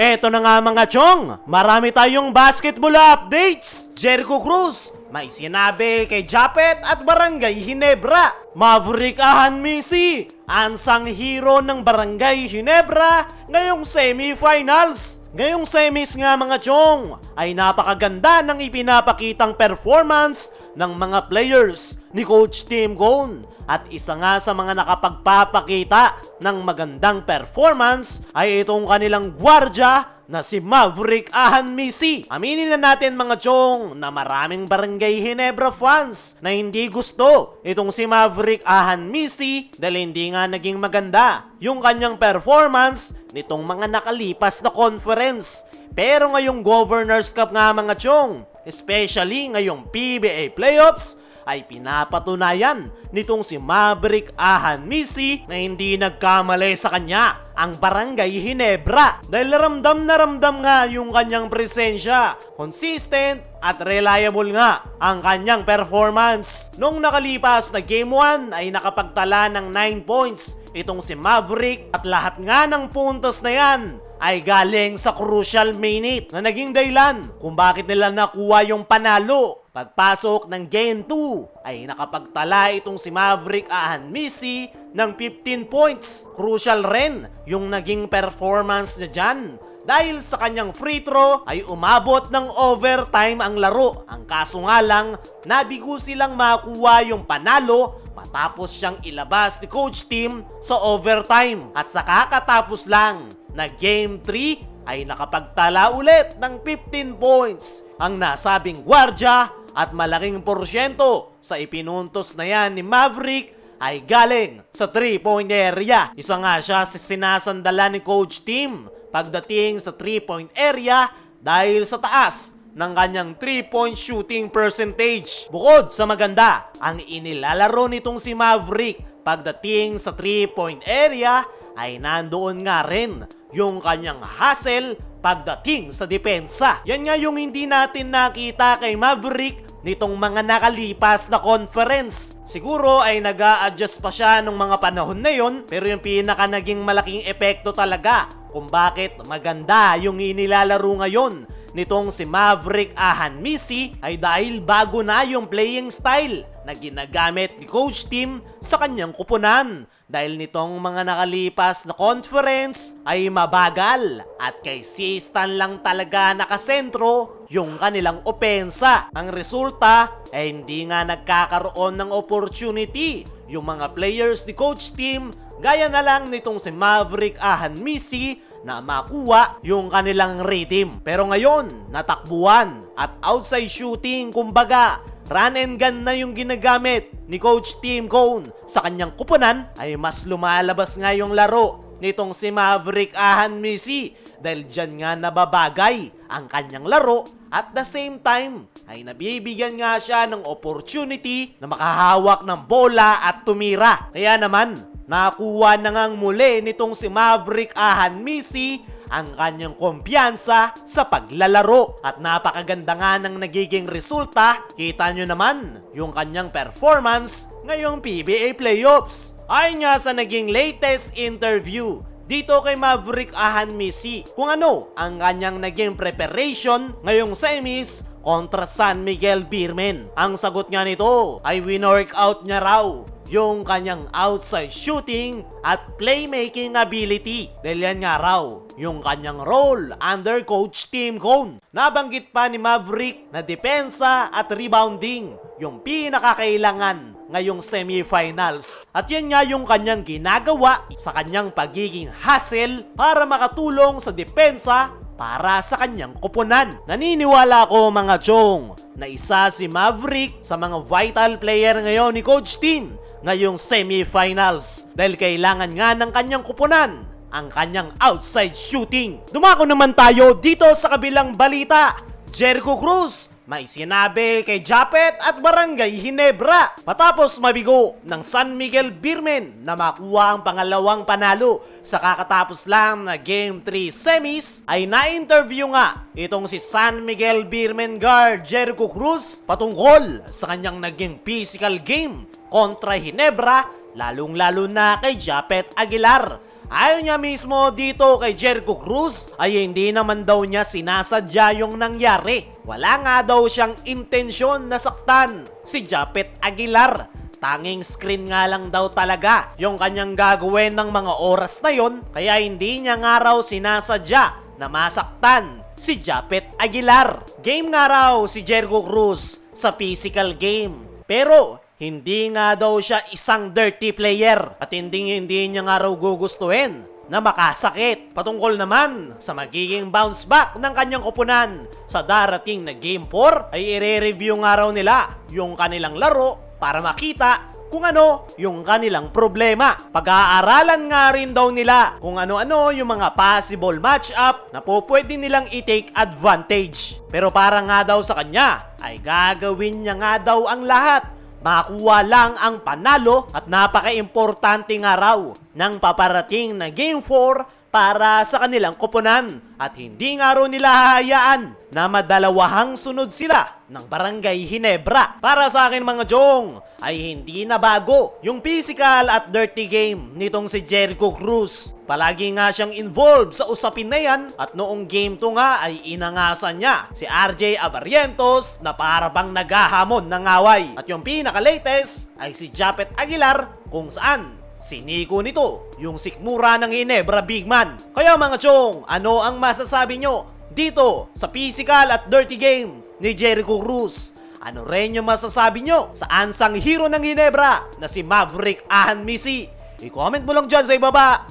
Eto na nga mga chong, marami tayong basketball updates. Jericho Cruz, may sinabi kay Japet at Barangay Ginebra. Maverick Ahanmisi, ansang hero ng Barangay Ginebra ngayong semifinals. Ngayong semis nga mga chong, ay napakaganda ng ipinapakitang performance ng mga players ni Coach Tim Cone. At isa nga sa mga nakapagpapakita ng magandang performance ay itong kanilang gwardya na si Maverick Ahanmisi. Aminin na natin mga chong na maraming Barangay Ginebra fans na hindi gusto itong si Maverick Ahanmisi dahil hindi nga naging maganda yung kanyang performance nitong mga nakalipas na conference. Pero ngayong Governors Cup nga mga chong, especially ngayong PBA Playoffs, ay pinapatunayan nitong si Maverick Ahanmisi na hindi nagkamali sa kanya ang Barangay Ginebra dahil ramdam na ramdam nga yung kanyang presensya. Consistent at reliable nga ang kanyang performance. Nung nakalipas na Game 1 ay nakapagtala ng 9 points itong si Maverick at lahat nga ng puntos na yan ay galing sa crucial minute na naging dahilan kung bakit nila nakuha yung panalo. Pagpasok ng Game 2 ay nakapagtala itong si Maverick Ahanmisi ng 15 points. Crucial rin yung naging performance niya dyan dahil sa kanyang free throw ay umabot ng overtime ang laro. Ang kaso nga lang, nabigo silang makuha yung panalo matapos siyang ilabas ni Coach Tim sa overtime. At sa kakatapos lang na Game 3 ay nakapagtala ulit ng 15 points ang nasabing gwardya at malaking porsyento sa ipinuntos na yan ni Maverick ay galing sa 3-point area. Isa nga siya sa sinasandala ni Coach Tim pagdating sa 3-point area dahil sa taas ng kanyang 3-point shooting percentage. Bukod sa maganda ang inilalaro nitong si Maverick pagdating sa 3-point area ay nandoon nga rin yung kanyang hustle pagdating sa depensa. Yan nga yung hindi natin nakita kay Maverick nitong mga nakalipas na conference. Siguro ay nag-a-adjust pa siya nung mga panahon na yon, pero yung pinaka naging malaking epekto talaga kung bakit maganda yung inilalaro ngayon nitong si Maverick Ahanmisi ay dahil bago na yung playing style na ginagamit ni Coach Tim sa kanyang kupunan. Dahil nitong mga nakalipas na conference ay mabagal at kay Stan lang talaga nakasentro yung kanilang opensa. Ang resulta ay hindi nga nagkakaroon ng opportunity yung mga players ni Coach Tim gaya na lang nitong si Maverick Ahanmisi na makuha yung kanilang rhythm. Pero ngayon, natakbuhan at outside shooting, kumbaga run and gun na yung ginagamit ni Coach Tim Cone sa kanyang kupunan, ay mas lumalabas nga yung laro nitong si Maverick Ahanmisi dahil dyan nga nababagay ang kanyang laro at the same time ay nabibigyan nga siya ng opportunity na makahawak ng bola at tumira. Kaya naman, nakuha na ngang muli nitong si Maverick Ahanmisi ang kanyang kumpiyansa sa paglalaro at napakaganda nga ng nagiging resulta. Kita nyo naman yung kanyang performance ngayong PBA Playoffs. Ayon nga sa naging latest interview dito kay Maverick Ahanmisi kung ano ang kanyang naging preparation ngayong semis kontra San Miguel Beermen. Ang sagot nga nito ay win-workout niya raw yung kanyang outside shooting at playmaking ability. Dahil yan nga raw yung kanyang role under Coach Tim Cone. Nabanggit pa ni Maverick na depensa at rebounding yung pinakakailangan ngayong semifinals. At yan nga yung kanyang ginagawa sa kanyang pagiging hustle para makatulong sa depensa para sa kanyang kupunan. Naniniwala ko mga chong na isa si Maverick sa mga vital player ngayon ni Coach Tim ngayong semifinals dahil kailangan nga ng kanyang kupunan ang kanyang outside shooting. Dumako naman tayo dito sa kabilang balita. Jericho Cruz, may sinabi kay Japet at Barangay Ginebra matapos mabigo ng San Miguel Beermen na makuha ang pangalawang panalo sa kakatapos lang na Game 3 semis, ay na-interview nga itong si San Miguel Beermen guard Jericho Cruz patungkol sa kanyang naging physical game kontra Ginebra, lalong-lalo na kay Japet Aguilar. Ayon niya mismo dito kay Jericho Cruz ay hindi naman daw niya sinasadya yung nangyari. Wala nga daw siyang intensyon na saktan si Japet Aguilar. Tanging screen nga lang daw talaga yung kanyang gagawin ng mga oras na yon, kaya hindi niya nga raw sinasadya na masaktan si Japet Aguilar. Game nga raw si Jericho Cruz sa physical game. Pero hindi nga daw siya isang dirty player at hindi niya nga raw gugustuhin na makasakit. Patungkol naman sa magiging bounce back ng kanyang koponan sa darating na Game 4 ay i-review nga raw nila yung kanilang laro para makita kung ano yung kanilang problema. Pag-aaralan nga rin daw nila kung ano-ano yung mga possible matchup na po pwede nilang i-take advantage. Pero para nga daw sa kanya ay gagawin niya nga daw ang lahat. Makuha lang ang panalo at napaka-importante nga raw ng paparating na Game 4 para sa kanilang koponan. At hindi nga raw nila hahayaan na madalawahang sunod sila ng Barangay Ginebra. Para sa akin mga Jong, ay hindi na bago yung physical at dirty game nitong si Jericho Cruz. Palagi nga siyang involved sa usapin na yan at noong game 2 nga ay inangasan niya si RJ Abarrientos na para bang naghahamon ng away. At yung pinaka-latest ay si Japet Aguilar kung saan siniko nito yung sikmura ng Ginebra big man. Kaya mga Chong, ano ang masasabi nyo dito sa physical at dirty game ni Jericho Cruz? Ano rin yung masasabi nyo sa ansang hero ng Ginebra na si Maverick Ahan Misi? I-comment mo lang dyan sa ibaba.